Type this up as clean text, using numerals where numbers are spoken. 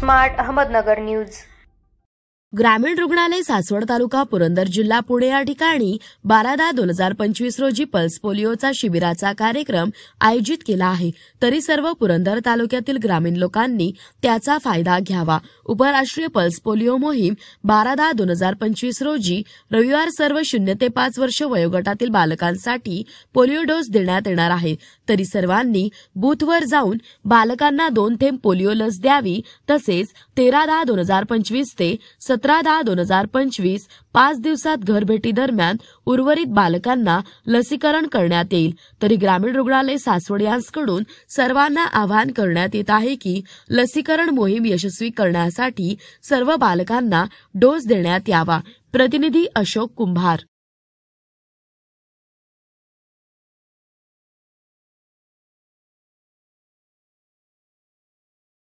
Smart Ahmednagar news. ग्रामीण रुग्णालय सासवड तालुका पुरंदर जिल्हा पुणे या ठिकाणी 12/10/2025 रोजी पल्स पोलिओचा शिबिराचा कार्यक्रम आयोजित केला आहे। तरी सर्व पुरंदर तालुक्यातील ग्रामीण लोकांनी त्याचा फायदा घ्यावा। उपराष्ट्रीय पल्स पोलिओ मोहीम 12/10/2025 रोजी रविवार सर्व 0 ते 5 वर्ष वयोगटातील बालकांसाठी पोलिओ डोस देण्यात येणार आहे। तरी सर्वांनी बूथवर जाऊन बालकांना 2 थेंब पोलिओ लस द्यावी। तसेच 13/10/2025 ते 17/10/2025 5 दिवसात घरभेटी दरम्यान उर्वरित बालकांना लसीकरण करण्यात येईल। तरी ग्रामीण रुग्णालय सासवड यांकडून सर्वांना आवाहन करण्यात येत आहे की लसीकरण मोहीम यशस्वी करण्यासाठी सर्व बालकांना डोस देण्यात यावा। प्रतिनिधी अशोक कुंभार।